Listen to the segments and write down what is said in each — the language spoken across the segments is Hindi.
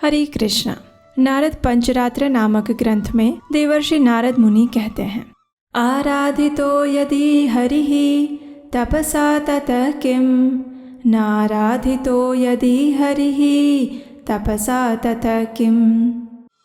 हरे कृष्णा। नारद पंचरात्र नामक ग्रंथ में देवर्षि नारद मुनि कहते हैं, आराधितो यदि हरिः तपसा ततः किम, नाराधितो यदि हरिः तपसा ततः किम।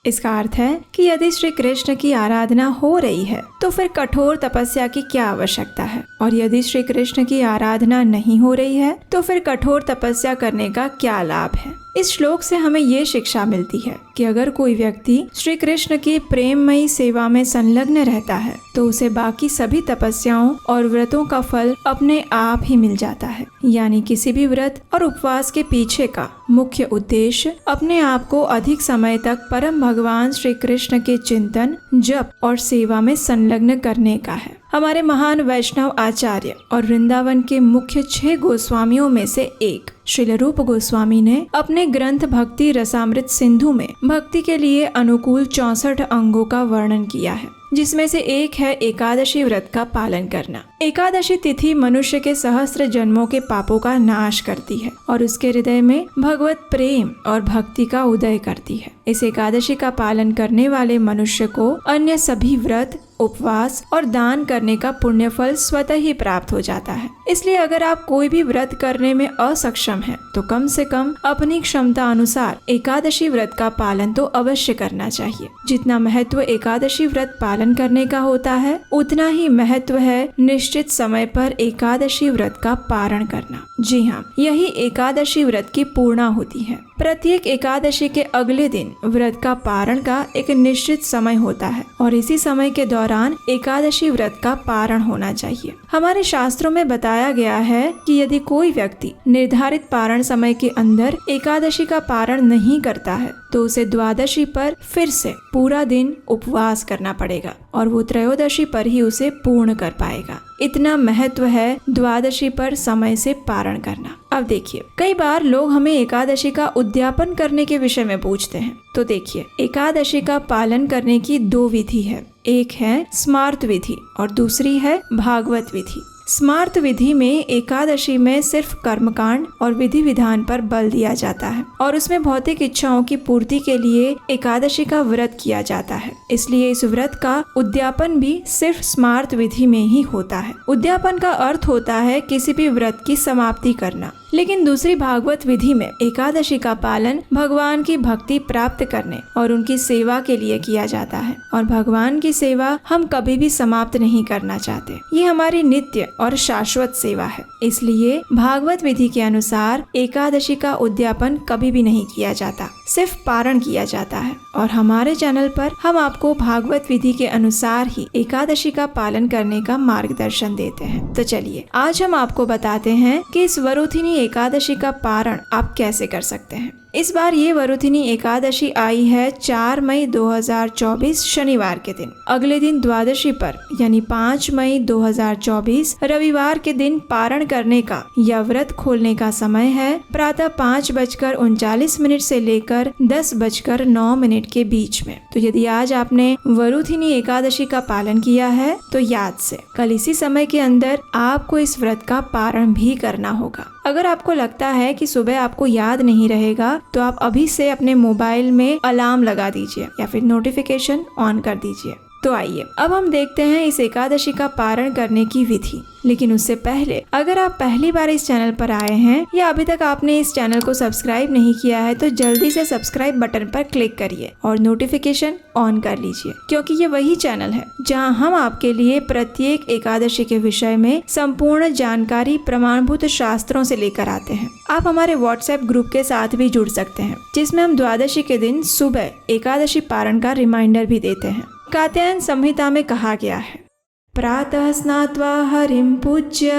इसका अर्थ है कि यदि श्री कृष्ण की आराधना हो रही है तो फिर कठोर तपस्या की क्या आवश्यकता है, और यदि श्री कृष्ण की आराधना नहीं हो रही है तो फिर कठोर तपस्या करने का क्या लाभ है। इस श्लोक से हमें ये शिक्षा मिलती है कि अगर कोई व्यक्ति श्री कृष्ण की प्रेममयी सेवा में संलग्न रहता है तो उसे बाकी सभी तपस्याओं और व्रतों का फल अपने आप ही मिल जाता है। यानी किसी भी व्रत और उपवास के पीछे का मुख्य उद्देश्य अपने आप को अधिक समय तक परम भगवान श्री कृष्ण के चिंतन, जप और सेवा में संलग्न करने का है। हमारे महान वैष्णव आचार्य और वृंदावन के मुख्य 6 गोस्वामियों में से एक श्रील रूप गोस्वामी ने अपने ग्रंथ भक्ति रसामृत सिंधु में भक्ति के लिए अनुकूल 64 अंगों का वर्णन किया है, जिसमें से एक है एकादशी व्रत का पालन करना। एकादशी तिथि मनुष्य के सहस्त्र जन्मों के पापों का नाश करती है और उसके हृदय में भगवत प्रेम और भक्ति का उदय करती है। इस एकादशी का पालन करने वाले मनुष्य को अन्य सभी व्रत, उपवास और दान करने का पुण्य फल स्वतः ही प्राप्त हो जाता है। इसलिए अगर आप कोई भी व्रत करने में असक्षम हैं, तो कम से कम अपनी क्षमता अनुसार एकादशी व्रत का पालन तो अवश्य करना चाहिए। जितना महत्व एकादशी व्रत पालन करने का होता है, उतना ही महत्व है निश्चित समय पर एकादशी व्रत का पारण करना। जी हाँ, यही एकादशी व्रत की पूर्णाहुति है। प्रत्येक एकादशी के अगले दिन व्रत का पारण का एक निश्चित समय होता है और इसी समय के दौरान एकादशी व्रत का पारण होना चाहिए। हमारे शास्त्रों में बताया गया है कि यदि कोई व्यक्ति निर्धारित पारण समय के अंदर एकादशी का पारण नहीं करता है तो उसे द्वादशी पर फिर से पूरा दिन उपवास करना पड़ेगा और वो त्रयोदशी पर ही उसे पूर्ण कर पाएगा। इतना महत्व है द्वादशी पर समय से पारण करना। अब देखिए, कई बार लोग हमें एकादशी का उद्यापन करने के विषय में पूछते हैं। तो देखिए, एकादशी का पालन करने की 2 विधि है। एक है स्मार्त विधि और दूसरी है भागवत विधि। स्मार्त विधि में एकादशी में सिर्फ कर्मकांड और विधि विधान पर बल दिया जाता है और उसमें भौतिक इच्छाओं की पूर्ति के लिए एकादशी का व्रत किया जाता है। इसलिए इस व्रत का उद्यापन भी सिर्फ स्मार्त विधि में ही होता है। उद्यापन का अर्थ होता है किसी भी व्रत की समाप्ति करना। लेकिन दूसरी भागवत विधि में एकादशी का पालन भगवान की भक्ति प्राप्त करने और उनकी सेवा के लिए किया जाता है और भगवान की सेवा हम कभी भी समाप्त नहीं करना चाहते। ये हमारी नित्य और शाश्वत सेवा है। इसलिए भागवत विधि के अनुसार एकादशी का उद्यापन कभी भी नहीं किया जाता, सिर्फ पारण किया जाता है। और हमारे चैनल पर हम आपको भागवत विधि के अनुसार ही एकादशी का पालन करने का मार्गदर्शन देते हैं। तो चलिए, आज हम आपको बताते हैं कि इस वरुथिनी एकादशी का पारण आप कैसे कर सकते हैं। इस बार ये वरुथिनी एकादशी आई है 4 मई 2024 शनिवार के दिन। अगले दिन द्वादशी पर यानी 5 मई 2024 रविवार के दिन पारण करने का या व्रत खोलने का समय है प्रातः 5:39 से लेकर 10:09 के बीच में। तो यदि आज आपने वरुथिनी एकादशी का पालन किया है तो याद से कल इसी समय के अंदर आपको इस व्रत का पारण भी करना होगा। अगर आपको लगता है कि सुबह आपको याद नहीं रहेगा तो आप अभी से अपने मोबाइल में अलार्म लगा दीजिए या फिर नोटिफिकेशन ऑन कर दीजिए। तो आइए अब हम देखते हैं इस एकादशी का पारण करने की विधि। लेकिन उससे पहले अगर आप पहली बार इस चैनल पर आए हैं या अभी तक आपने इस चैनल को सब्सक्राइब नहीं किया है तो जल्दी से सब्सक्राइब बटन पर क्लिक करिए और नोटिफिकेशन ऑन कर लीजिए, क्योंकि ये वही चैनल है जहां हम आपके लिए प्रत्येक एकादशी के विषय में संपूर्ण जानकारी प्रमाणभूत शास्त्रों से लेकर आते हैं। आप हमारे व्हाट्सएप ग्रुप के साथ भी जुड़ सकते हैं, जिसमें हम द्वादशी के दिन सुबह एकादशी पारण का रिमाइंडर भी देते हैं। कात्यायन संहिता में कहा गया है, प्रातः स्नात्वा हरिं पूज्य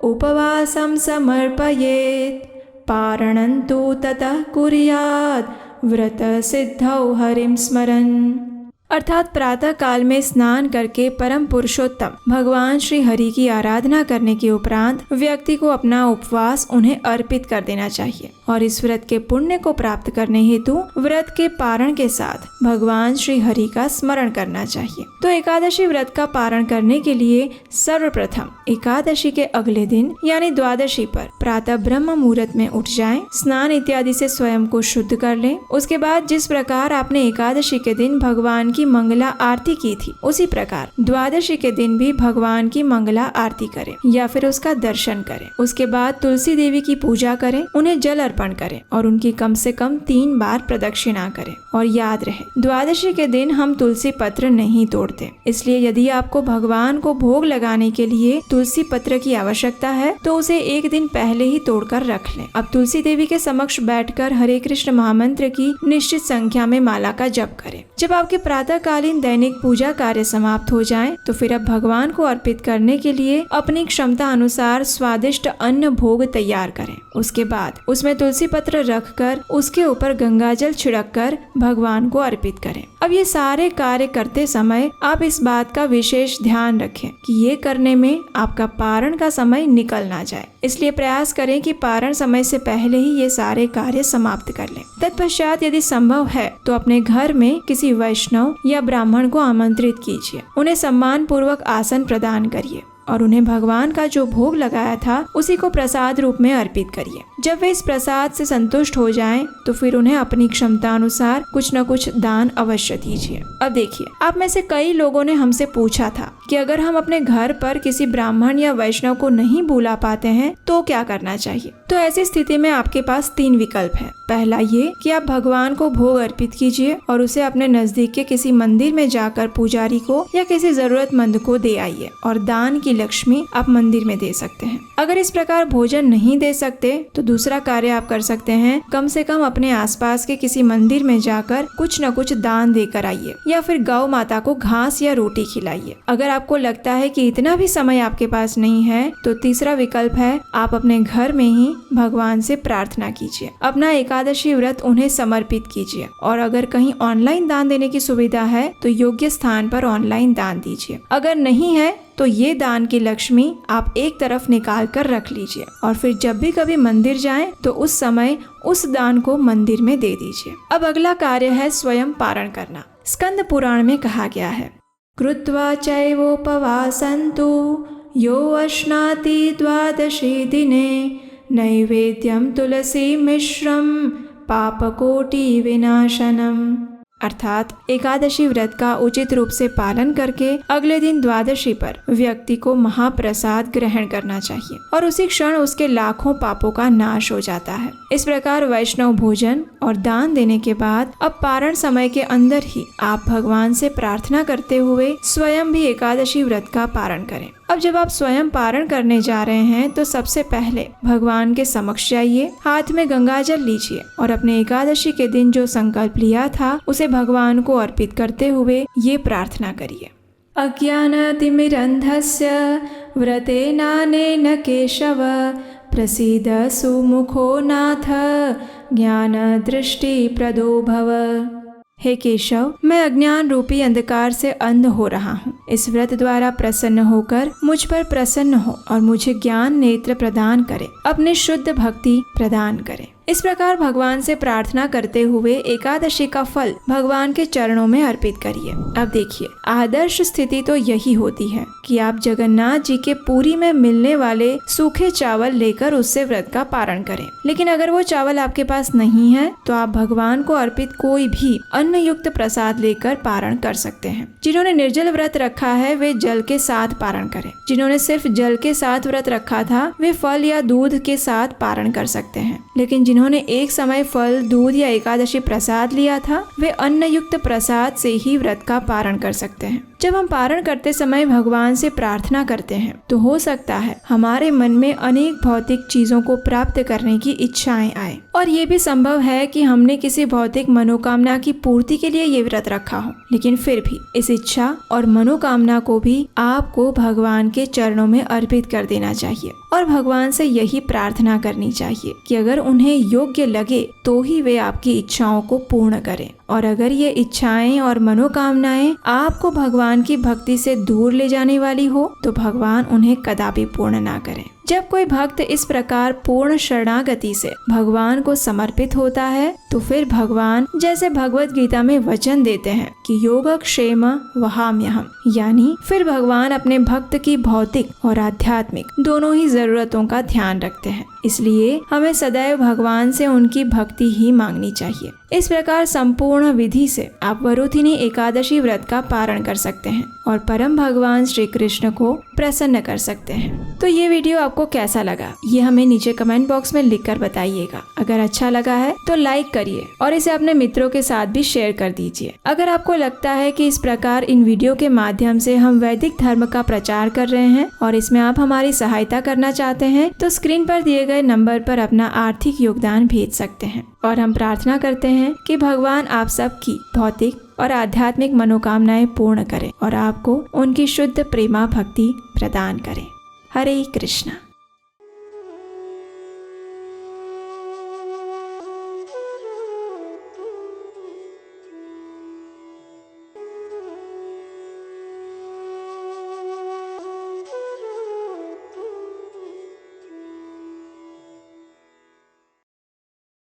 उपवासं समर्पयेत् पारणन्तु ततः कुर्यात् व्रत सिद्धौ हरिं स्मरन्। अर्थात प्रातः काल में स्नान करके परम पुरुषोत्तम भगवान श्री हरि की आराधना करने के उपरांत व्यक्ति को अपना उपवास उन्हें अर्पित कर देना चाहिए और इस व्रत के पुण्य को प्राप्त करने हेतु व्रत के पारण के साथ भगवान श्री हरि का स्मरण करना चाहिए। तो एकादशी व्रत का पारण करने के लिए सर्वप्रथम एकादशी के अगले दिन यानी द्वादशी पर प्रातः ब्रह्म मुहूर्त में उठ जाएं, स्नान इत्यादि से स्वयं को शुद्ध कर लें। उसके बाद जिस प्रकार आपने एकादशी के दिन भगवान की मंगला आरती की थी उसी प्रकार द्वादशी के दिन भी भगवान की मंगला आरती करें या फिर उसका दर्शन करें। उसके बाद तुलसी देवी की पूजा करें, उन्हें जल अर्पण करें और उनकी कम से कम 3 बार प्रदक्षिणा करें। और याद रहे द्वादशी के दिन हम तुलसी पत्र नहीं तोड़ते, इसलिए यदि आपको भगवान को भोग लगाने के लिए तुलसी पत्र की आवश्यकता है तो उसे एक दिन पहले ही तोड़कर रख लें। अब तुलसी देवी के समक्ष बैठकर हरे कृष्ण महामंत्र की निश्चित संख्या में माला का जप करें। जब आपके प्रातःकालीन दैनिक पूजा कार्य समाप्त हो जाएं, तो फिर अब भगवान को अर्पित करने के लिए अपनी क्षमता अनुसार स्वादिष्ट अन्न भोग तैयार करें। उसके बाद उसमें तुलसी पत्र रखकर उसके ऊपर गंगाजल छिड़ककर भगवान को अर्पित करें। अब ये सारे कार्य करते समय आप इस बात का विशेष ध्यान रखें कि ये करने में आपका पारण का समय निकल ना जाए, इसलिए प्रयास करें कि पारण समय से पहले ही ये सारे कार्य समाप्त कर लें। तत्पश्चात यदि संभव है तो अपने घर में किसी वैष्णव या ब्राह्मण को आमंत्रित कीजिए, उन्हें सम्मान पूर्वक आसन प्रदान करिए और उन्हें भगवान का जो भोग लगाया था उसी को प्रसाद रूप में अर्पित करिए। जब वे इस प्रसाद से संतुष्ट हो जाएं, तो फिर उन्हें अपनी क्षमता अनुसार कुछ न कुछ दान अवश्य दीजिए। अब देखिए, आप में से कई लोगों ने हमसे पूछा था कि अगर हम अपने घर पर किसी ब्राह्मण या वैष्णव को नहीं बुला पाते हैं तो क्या करना चाहिए। तो ऐसी स्थिति में आपके पास 3 विकल्प हैं। पहला ये कि आप भगवान को भोग अर्पित कीजिए और उसे अपने नजदीक के किसी मंदिर में जाकर पुजारी को या किसी जरूरतमंद को दे आइए और दान की लक्ष्मी आप मंदिर में दे सकते हैं। अगर इस प्रकार भोजन नहीं दे सकते तो दूसरा कार्य आप कर सकते हैं, कम से कम अपने आसपास के किसी मंदिर में जाकर कुछ न कुछ दान देकर आइए या फिर गौ माता को घास या रोटी खिलाइए। अगर आपको लगता है कि इतना भी समय आपके पास नहीं है तो तीसरा विकल्प है, आप अपने घर में ही भगवान से प्रार्थना कीजिए, अपना एकादशी व्रत उन्हें समर्पित कीजिए और अगर कहीं ऑनलाइन दान देने की सुविधा है तो योग्य स्थान पर ऑनलाइन दान दीजिए। अगर नहीं है तो ये दान की लक्ष्मी आप एक तरफ निकाल कर रख लीजिए और फिर जब भी कभी मंदिर जाएं तो उस समय उस दान को मंदिर में दे दीजिए। अब अगला कार्य है स्वयं पारण करना। स्कंद पुराण में कहा गया है, कृत्वा चैवोपवासन्तु यो अश्नाति द्वादशी दिने नैवेद्यम तुलसी मिश्रम पापकोटि विनाशनम। अर्थात एकादशी व्रत का उचित रूप से पालन करके अगले दिन द्वादशी पर व्यक्ति को महाप्रसाद ग्रहण करना चाहिए और उसी क्षण उसके लाखों पापों का नाश हो जाता है। इस प्रकार वैष्णव भोजन और दान देने के बाद अब पारण समय के अंदर ही आप भगवान से प्रार्थना करते हुए स्वयं भी एकादशी व्रत का पारण करें। अब जब आप स्वयं पारण करने जा रहे हैं तो सबसे पहले भगवान के समक्ष जाइए, हाथ में गंगाजल लीजिए और अपने एकादशी के दिन जो संकल्प लिया था उसे भगवान को अर्पित करते हुए ये प्रार्थना करिए, अज्ञानतिमिरन्धस्य व्रतेनानेन केशव प्रसीद सुमुखो नाथ ज्ञान दृष्टि प्रदो भव। हे केशव, मैं अज्ञान रूपी अंधकार से अंध हो रहा हूँ। इस व्रत द्वारा प्रसन्न होकर मुझ पर प्रसन्न हो और मुझे ज्ञान नेत्र प्रदान करे, अपने शुद्ध भक्ति प्रदान करे। इस प्रकार भगवान से प्रार्थना करते हुए एकादशी का फल भगवान के चरणों में अर्पित करिए। अब देखिए, आदर्श स्थिति तो यही होती है कि आप जगन्नाथ जी के पुरी में मिलने वाले सूखे चावल लेकर उससे व्रत का पारण करें। लेकिन अगर वो चावल आपके पास नहीं है तो आप भगवान को अर्पित कोई भी अन्न युक्त प्रसाद लेकर पारण कर सकते हैं। जिन्होंने निर्जल व्रत रखा है वे जल के साथ पारण करें। जिन्होंने सिर्फ जल के साथ व्रत रखा था वे फल या दूध के साथ पारण कर सकते हैं। लेकिन जिन्होंने एक समय फल, दूध या एकादशी प्रसाद लिया था वे अन्न युक्त प्रसाद से ही व्रत का पारण कर सकते हैं। जब हम पारण करते समय भगवान से प्रार्थना करते हैं तो हो सकता है हमारे मन में अनेक भौतिक चीजों को प्राप्त करने की इच्छाएं आए, और ये भी संभव है कि हमने किसी भौतिक मनोकामना की पूर्ति के लिए ये व्रत रखा हो, लेकिन फिर भी इस इच्छा और मनोकामना को भी आपको भगवान के चरणों में अर्पित कर देना चाहिए और भगवान से यही प्रार्थना करनी चाहिए कि अगर उन्हें योग्य लगे तो ही वे आपकी इच्छाओं को पूर्ण करें, और अगर ये इच्छाएं और मनोकामनाएं आपको भगवान की भक्ति से दूर ले जाने वाली हो तो भगवान उन्हें कदापि पूर्ण ना करें। जब कोई भक्त इस प्रकार पूर्ण शरणागति से भगवान को समर्पित होता है तो फिर भगवान जैसे भगवत गीता में वचन देते हैं कि योगक्षेम वहाम्यहम्, यानी फिर भगवान अपने भक्त की भौतिक और आध्यात्मिक दोनों ही जरूरतों का ध्यान रखते हैं। इसलिए हमें सदैव भगवान से उनकी भक्ति ही मांगनी चाहिए। इस प्रकार संपूर्ण विधि से आप वरुथिनी एकादशी व्रत का पारण कर सकते हैं और परम भगवान श्री कृष्ण को प्रसन्न कर सकते हैं। तो ये वीडियो आपको कैसा लगा ये हमें नीचे कमेंट बॉक्स में लिखकर बताइएगा। अगर अच्छा लगा है तो लाइक करिए और इसे अपने मित्रों के साथ भी शेयर कर दीजिए। अगर आपको लगता है कि इस प्रकार इन वीडियो के माध्यम से हम वैदिक धर्म का प्रचार कर रहे हैं और इसमें आप हमारी सहायता करना चाहते हैं तो स्क्रीन पर दिए गए नंबर पर अपना आर्थिक योगदान भेज सकते हैं। और हम प्रार्थना करते हैं कि भगवान आप सबकी भौतिक और आध्यात्मिक मनोकामनाएं पूर्ण करें और आपको उनकी शुद्ध प्रेमा भक्ति प्रदान करें। हरे कृष्णा।